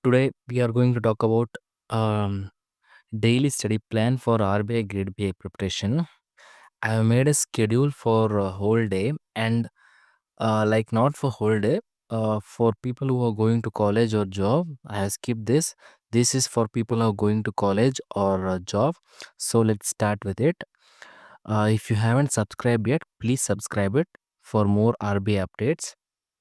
Today we are going to talk about um, daily study plan for RBI Grade B preparation. I have made a schedule for a whole day and like not for whole day. For people who are going to college or job, I have skipped this. This is for people who are going to college or job. So let's start with it. If you haven't subscribed yet, please subscribe it for more RBI updates.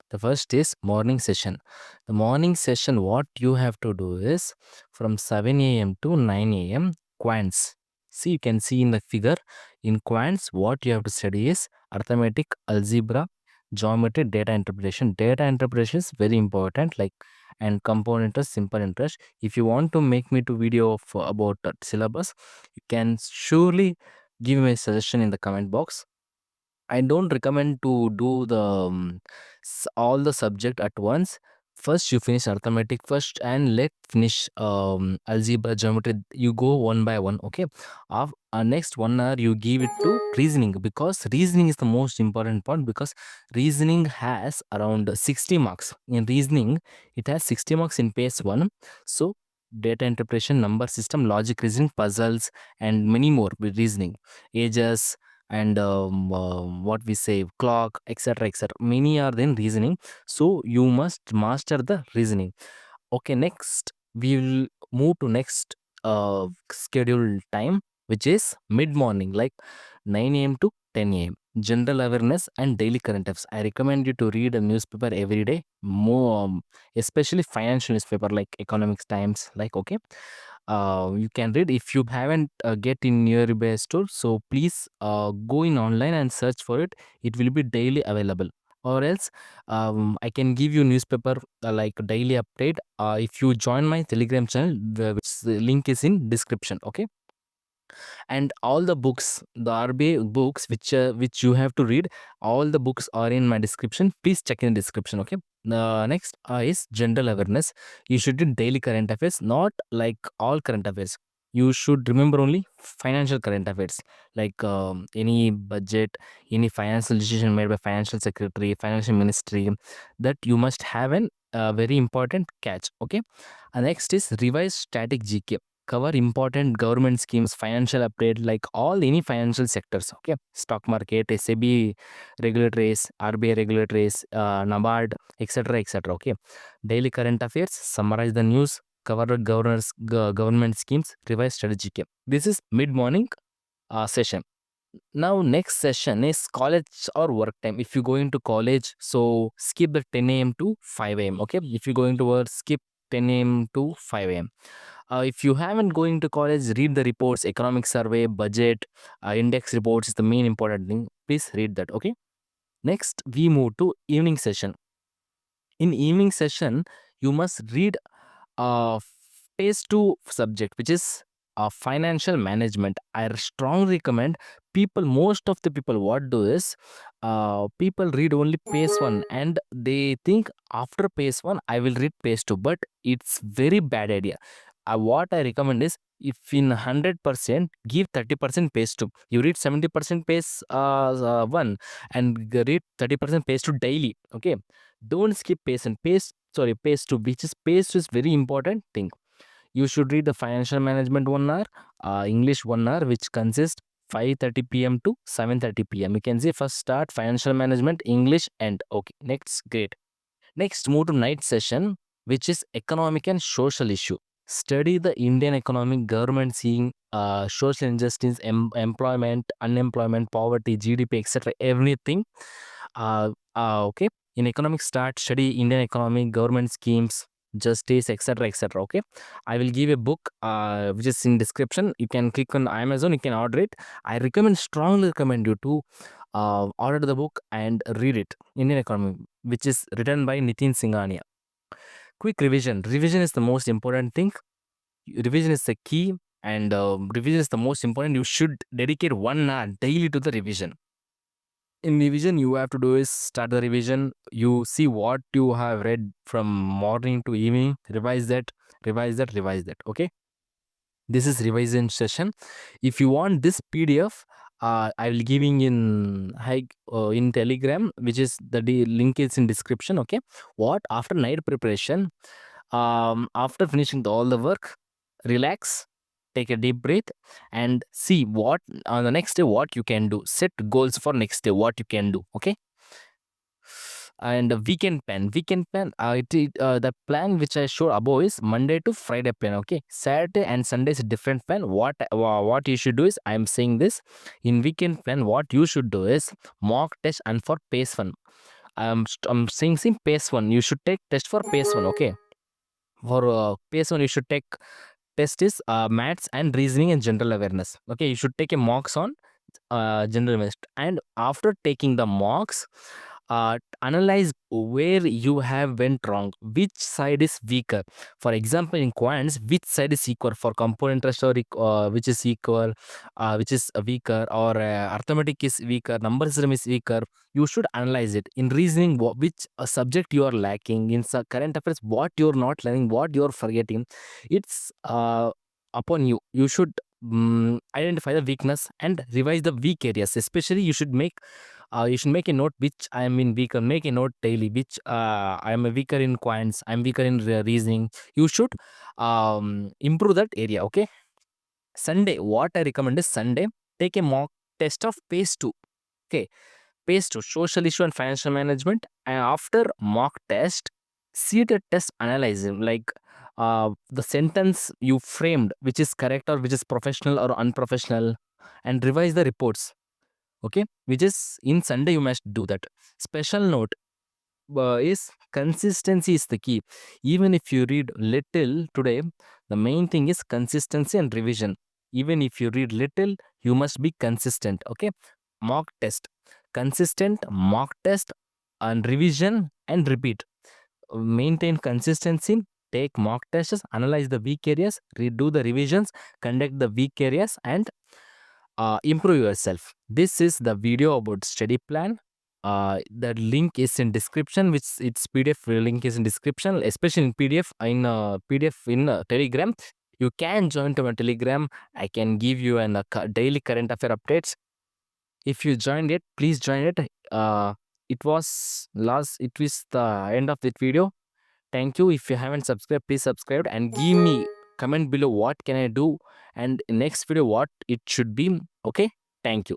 The first is morning session. The morning session, what you have to do is from 7 a.m. to 9 a.m. quants. See, you can see in the figure in quants, what you have to study is arithmetic, algebra, geometry, data interpretation. Data interpretation is very important, like and compound interest, simple interest. If you want to make me to video of about syllabus, you can surely give me a suggestion in the comment box. I don't recommend to do the all the subject at once. First, you finish arithmetic first, and let finish algebra, geometry. You go one by one. Okay. Next 1 hour, you give it to reasoning because reasoning is the most important part because reasoning has around 60 marks. In reasoning, it has 60 marks in phase one. So, data interpretation, number system, logic reasoning, puzzles, and many more with reasoning. Ages, and what we say clock, etc., many are then reasoning, so you must master the reasoning. Okay, next we will move to next scheduled time, which is mid morning, like 9 a.m. to 10 a.m. General awareness and daily current affairs. I recommend you to read a newspaper every day, more especially financial newspaper like Economics Times, like okay. You can read if you haven't get in nearby store, so please go in online and search for it. It will be daily available, or else I can give you newspaper like daily update if you join my Telegram channel, which the link is in description. Okay, and all the books, the RBA books which you have to read, all the books are in my description. Please check in the description. Okay, next is general awareness. You should do daily current affairs, not like all current affairs. You should remember only financial current affairs, like any budget, any financial decision made by financial secretary, financial ministry, that you must have an very important catch. Okay, next is revised static GK. Cover important government schemes, financial update, like all any financial sectors. Okay, stock market, SAB regulatories, RBI regulatories, NABARD, etc., okay, daily current affairs, summarize the news, cover the government schemes, revise strategy. This is mid morning session. Now next session is college or work time. If you go into college, so skip the 10 a.m. to 5 a.m. Okay, if you go into work, skip 10 a.m. to 5 a.m. If you haven't going to college, read the reports, economic survey, budget, index reports is the main important thing. Please read that. Okay, next we move to evening session. In evening session, you must read phase 2 subject, which is financial management. I strongly recommend people, most of the people what do is people read only phase 1 and they think after phase 1 I will read phase 2, but it's very bad idea. What I recommend is, if in 100% give 30% phase 2, you read 70% phase 1 and read 30% phase 2 daily. Okay, don't skip phase and phase 2, which is phase 2 is very important thing. You should read the financial management 1 hour, English 1 hour, which consists 5:30 p.m. to 7:30 p.m. You can see first start financial management, English, and okay. Next, great. Next, move to night session, which is economic and social issue. Study the Indian economic, government seeing social injustice, employment, unemployment, poverty, GDP, etc. Everything. Okay. In economic start, study Indian economy, government schemes, justice, etc., okay, I will give a book which is in description. You can click on Amazon, you can order it. I strongly recommend you to order the book and read it. Indian economy, which is written by Nitin Singhania. Quick revision is the most important thing. Revision is the key, and revision is the most important. You should dedicate 1 hour daily to the revision. In revision, you have to do is start the revision. You see what you have read from morning to evening, revise that, revise that. Okay, this is revision session. If you want this PDF, I will giving in Telegram, which is the link is in description. Okay, what after night preparation, After finishing all the work, relax, take a deep breath, and see what on the next day what you can do. Set goals for next day what you can do. Okay. And weekend plan, the plan which I showed above is Monday to Friday plan. Okay, Saturday and Sunday is a different plan. What you should do is, I am saying this in weekend plan, what you should do is mock test and for pace 1. I'm saying pace 1 you should take test for pace 1. Okay, for pace 1 you should take test is maths and reasoning and general awareness. Okay, you should take a mocks on general awareness, and after taking the mocks, analyze where you have went wrong, which side is weaker. For example, in quants, which side is equal for component interest, or which is equal, which is weaker, or arithmetic is weaker, number system is weaker. You should analyze it. In reasoning, which subject you are lacking. In current affairs, what you are not learning, what you are forgetting. It's upon you. You should identify the weakness and revise the weak areas. Especially, you should make a note which I am in weaker. Make a note daily which I am weaker in quants. I am weaker in reasoning. You should improve that area. Okay. Sunday, what I recommend is Sunday take a mock test of PACE 2. Okay, PACE 2, social issue and financial management. And after mock test, see the test analyzing, like the sentence you framed, which is correct or which is professional or unprofessional, and revise the reports. Okay, which is in Sunday you must do that. Special note is consistency is the key. Even if you read little today, the main thing is consistency and revision. Even if you read little, you must be consistent. Okay, mock test, consistent mock test, and revision and repeat. Maintain consistency, take mock tests, analyze the weak areas, redo the revisions, conduct the weak areas, and improve yourself. This is the video about study plan. The link is in description, which its PDF link is in description, especially in PDF in Telegram. You can join to my Telegram. I can give you an daily current affair updates. If you joined it, please join it. It was the end of that video. Thank you. If you haven't subscribed, please subscribe and give me comment below what can I do, and next video what it should be. Okay, thank you.